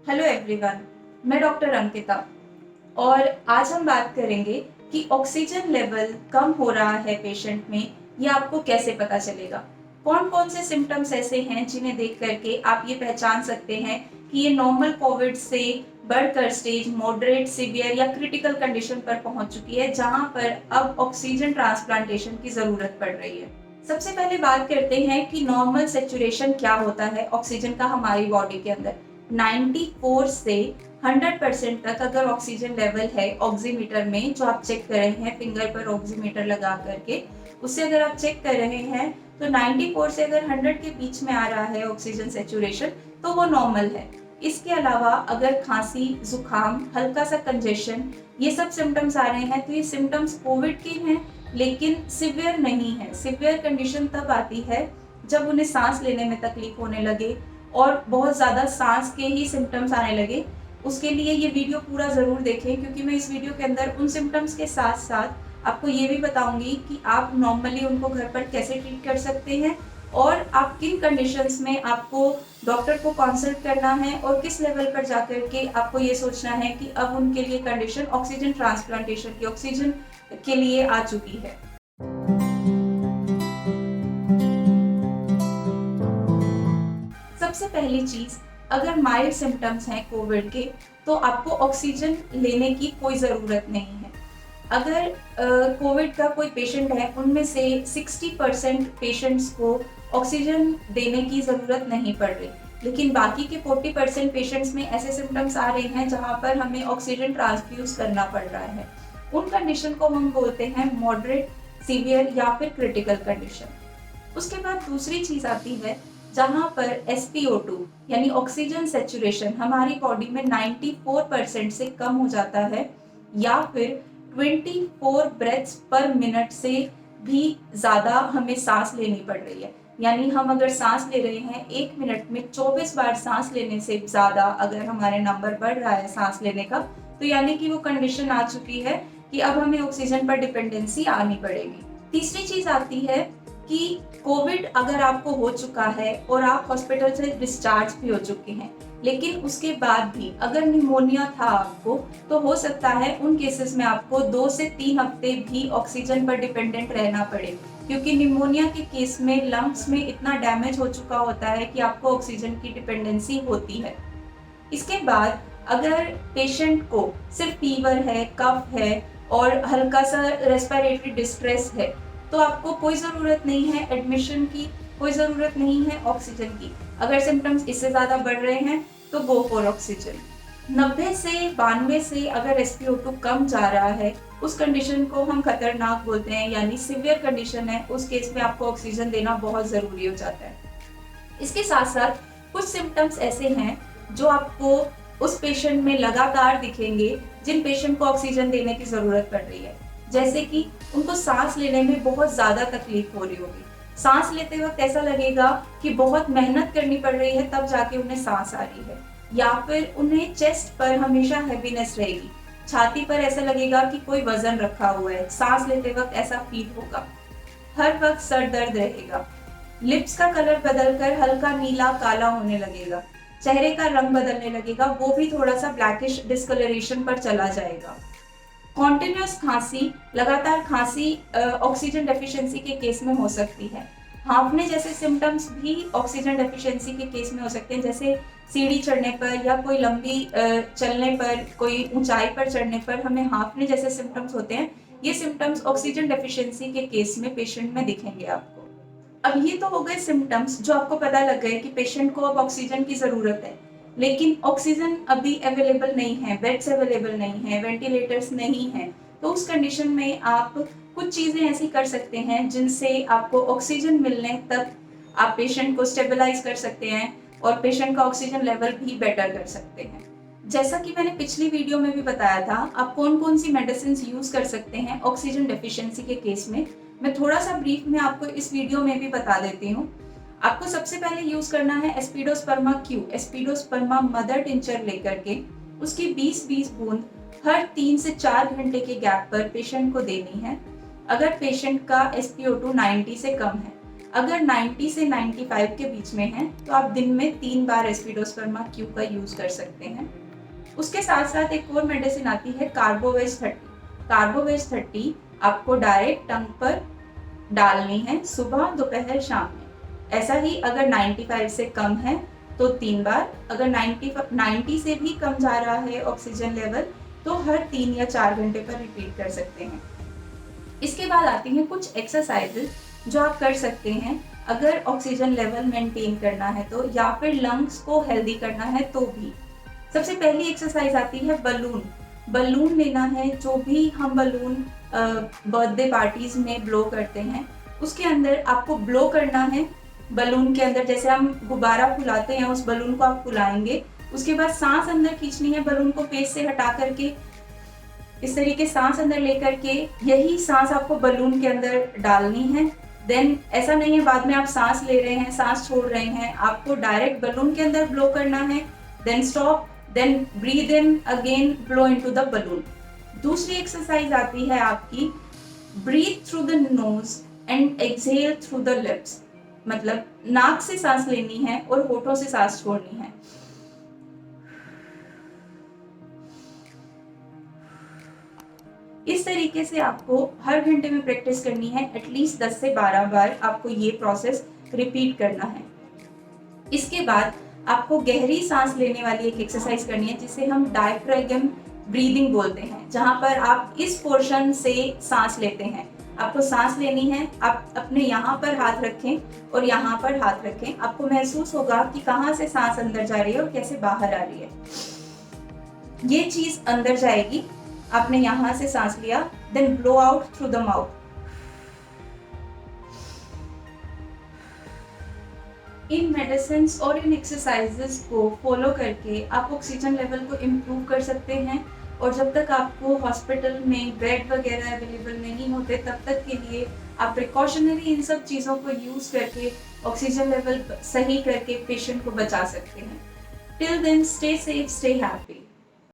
Hello everyone, मैं doctor Ankita और आज हम बात करेंगे कि ऑक्सीजन लेवल कम हो रहा है पेशेंट में, ये आपको कैसे पता चलेगा। कौन कौन से सिम्टम्स ऐसे हैं जिन्हें देख करके आप ये पहचान सकते हैं कि ये नॉर्मल कोविड से बढ़कर स्टेज मॉडरेट, सीवियर या क्रिटिकल कंडीशन पर पहुंच चुकी है, जहां पर अब ऑक्सीजन ट्रांसप्लांटेशन की जरूरत पड़ रही है। सबसे पहले बात करते हैं कि नॉर्मल सेचुरेशन क्या होता है ऑक्सीजन का हमारी बॉडी के अंदर। 94 से 100% तक अगर ऑक्सीजन लेवल है ऑक्सीमीटर में, जो आप चेक कर रहे हैं फिंगर पर ऑक्सीमीटर लगा करके, उससे अगर आप चेक कर रहे हैं तो 94 से अगर 100 के बीच में आ रहा है ऑक्सीजन सेचुरेशन, तो वो नॉर्मल है। इसके अलावा अगर खांसी, जुकाम, हल्का सा कंजेशन, ये सब सिम्टम्स आ रहे हैं तो ये सिम्टम्स कोविड के हैं, लेकिन सिवियर नहीं है। सिवियर कंडीशन तब आती है जब उन्हें सांस लेने में तकलीफ होने लगे और बहुत ज़्यादा सांस के ही सिम्टम्स आने लगे। उसके लिए ये वीडियो पूरा ज़रूर देखें, क्योंकि मैं इस वीडियो के अंदर उन सिम्टम्स के साथ साथ आपको ये भी बताऊंगी कि आप नॉर्मली उनको घर पर कैसे ट्रीट कर सकते हैं और आप किन कंडीशंस में आपको डॉक्टर को कंसल्ट करना है और किस लेवल पर जाकर के आपको ये सोचना है कि अब उनके लिए कंडीशन ऑक्सीजन ट्रांसप्लांटेशन की, ऑक्सीजन के लिए आ चुकी है। सबसे पहली चीज, अगर माइल्ड सिम्टम्स हैं कोविड के, तो आपको ऑक्सीजन लेने की कोई ज़रूरत नहीं है। अगर कोविड का कोई पेशेंट है, उनमें से 60% पेशेंट्स को ऑक्सीजन देने की ज़रूरत नहीं पड़ रही, लेकिन बाकी के 40% पेशेंट्स में ऐसे सिम्टम्स आ रहे हैं जहां पर हमें ऑक्सीजन ट्रांसफ्यूज करना पड़ रहा है। उन कंडीशन को हम बोलते हैं मॉडरेट, सीवियर या फिर क्रिटिकल कंडीशन। उसके बाद दूसरी चीज़ आती है जहां पर SpO2 यानी ऑक्सीजन सेचुरेशन हमारी बॉडी में 94% से कम हो जाता है, या फिर 24 ब्रेथ्स पर मिनट से भी ज़्यादा हमें सांस लेनी पड़ रही है। यानी हम अगर सांस ले रहे हैं 1 मिनट में 24 बार सांस लेने से ज़्यादा अगर हमारे नंबर बढ़ रहा है सांस लेने का, तो यानी कि वो कंडीशन आ चुकी है कि अब हमें ऑक्सीजन पर डिपेंडेंसी आनी पड़ेगी। तीसरी चीज़ आती है कि कोविड अगर आपको हो चुका है और आप हॉस्पिटल से डिस्चार्ज भी हो चुके हैं, लेकिन उसके बाद भी अगर निमोनिया था आपको, तो हो सकता है उन केसेस में आपको 2 से 3 हफ्ते भी ऑक्सीजन पर डिपेंडेंट रहना पड़े, क्योंकि निमोनिया के केस में लंग्स में इतना डैमेज हो चुका होता है कि आपको ऑक्सीजन की डिपेंडेंसी होती है। इसके बाद अगर पेशेंट को सिर्फ फीवर है, कफ है और हल्का सा रेस्पिरेटरी डिस्ट्रेस है, तो आपको कोई ज़रूरत नहीं है एडमिशन की, कोई ज़रूरत नहीं है ऑक्सीजन की। अगर सिम्टम्स इससे ज़्यादा बढ़ रहे हैं तो गो फॉर ऑक्सीजन। 90 से 92 से अगर SpO2 कम जा रहा है, उस कंडीशन को हम खतरनाक बोलते हैं, यानी सीवियर कंडीशन है। उस केस में आपको ऑक्सीजन देना बहुत ज़रूरी हो जाता है। इसके साथ साथ कुछ सिम्टम्स ऐसे हैं जो आपको उस पेशेंट में लगातार दिखेंगे जिन पेशेंट को ऑक्सीजन देने की ज़रूरत पड़ रही है। जैसे कि उनको सांस लेने में बहुत ज़्यादा तकलीफ हो रही होगी, सांस लेते वक्त ऐसा लगेगा कि बहुत मेहनत करनी पड़ रही है तब जाके उन्हें सांस आ रही है, या फिर उन्हें चेस्ट पर हमेशा हैवीनेस रहेगी, छाती पर ऐसा लगेगा कि कोई वजन रखा हुआ है, सांस लेते वक्त ऐसा फील होगा, हर वक्त सर दर्द रहेगा, लिप्स का कलर बदलकर हल्का नीला काला होने लगेगा, चेहरे का रंग बदलने लगेगा, वो भी थोड़ा सा ब्लैकिश डिस्कलरेशन पर चला जाएगा। कॉन्टिन्यूस खांसी, लगातार खांसी ऑक्सीजन डेफिशिएंसी के केस में हो सकती है। हांफने जैसे सिम्टम्स भी ऑक्सीजन डेफिशिएंसी के केस में हो सकते हैं, जैसे सीढ़ी चढ़ने पर या कोई लंबी चलने पर, कोई ऊंचाई पर चढ़ने पर हमें हांफने जैसे सिम्टम्स होते हैं। ये सिम्टम्स ऑक्सीजन डेफिशिएंसी के केस में पेशेंट में दिखेंगे आपको। अब ये तो हो गए सिम्टम्स जो आपको पता लग गए कि पेशेंट को अब ऑक्सीजन की ज़रूरत है, लेकिन ऑक्सीजन अभी अवेलेबल नहीं है, बेड्स अवेलेबल नहीं है, वेंटिलेटर्स नहीं है। तो उस कंडीशन में आप कुछ चीज़ें ऐसी कर सकते हैं जिनसे आपको ऑक्सीजन मिलने तक आप पेशेंट को स्टेबलाइज कर सकते हैं और पेशेंट का ऑक्सीजन लेवल भी बेटर कर सकते हैं। जैसा कि मैंने पिछली वीडियो में भी बताया था, आप कौन कौन सी मेडिसिन यूज कर सकते हैं ऑक्सीजन डेफिशिएंसी के केस में, मैं थोड़ा सा ब्रीफ में आपको इस वीडियो में भी बता देती हूँ। आपको सबसे पहले यूज करना है aspidosperma Q, aspidosperma mother tincture लेकर के उसकी 20-20 बूंद हर 3 से 4 घंटे के गैप पर पेशेंट को देनी है, अगर पेशेंट का SpO2 90 से कम है। अगर 90 से 95 के बीच में है तो आप दिन में 3 बार एस्पिडोस्पर्मा क्यू का यूज कर सकते हैं। उसके साथ साथ एक और मेडिसिन आती है कार्बोवेज 30। कार्बोवेज 30 आपको डायरेक्ट टंग पर डालनी है सुबह, दोपहर, शाम में। ऐसा ही अगर 95 से कम है तो 3 बार, अगर 90 से भी कम जा रहा है ऑक्सीजन लेवल तो हर 3 या 4 घंटे पर रिपीट कर सकते हैं। इसके बाद आती हैं कुछ एक्सरसाइजेज जो आप कर सकते हैं अगर ऑक्सीजन लेवल मेंटेन करना है तो, या फिर लंग्स को हेल्दी करना है तो भी। सबसे पहली एक्सरसाइज आती है बलून। बलून लेना है, जो भी हम बलून बर्थडे पार्टीज में ब्लो करते हैं उसके अंदर आपको ब्लो करना है। बलून के अंदर जैसे हम गुब्बारा फुलाते हैं उस बलून को आप फुलाएंगे, उसके बाद सांस अंदर खींचनी है बलून को पेट से हटा करके, इस तरीके सांस अंदर लेकर के यही सांस आपको बलून के अंदर डालनी है। देन ऐसा नहीं है बाद में आप सांस ले रहे हैं सांस छोड़ रहे हैं, आपको डायरेक्ट बलून के अंदर ब्लो करना है, then stop, then breathe in again, blow into the balloon. दूसरी एक्सरसाइज आती है आपकी breathe through the nose and exhale through the lips. मतलब नाक से सांस लेनी है और होठों से सांस छोड़नी है। इस तरीके से आपको हर घंटे में प्रैक्टिस करनी है, एटलीस्ट 10 से 12 बार आपको ये प्रोसेस रिपीट करना है। इसके बाद आपको गहरी सांस लेने वाली एक एक्सरसाइज करनी है जिसे हम डायफ्रागम ब्रीदिंग बोलते हैं, जहां पर आप इस पोर्शन से सांस लेते हैं। आपको सांस लेनी है, आप अपने यहाँ पर हाथ रखें और यहाँ पर हाथ रखें। आपको महसूस होगा कि कहाँ से सांस अंदर जा रही है और कैसे बाहर आ रही है। ये चीज अंदर जाएगी, आपने यहाँ से सांस लिया, then blow out through the mouth. इन मेडिसिन और इन एक्सरसाइजेस को फॉलो करके आप ऑक्सीजन लेवल को इम्प्रूव कर सकते हैं, और जब तक आपको हॉस्पिटल में बेड वगैरह अवेलेबल नहीं होते तब तक के लिए आप प्रिकॉशनरी इन सब चीज़ों को यूज करके ऑक्सीजन लेवल सही करके पेशेंट को बचा सकते हैं। Till then stay safe, stay happy.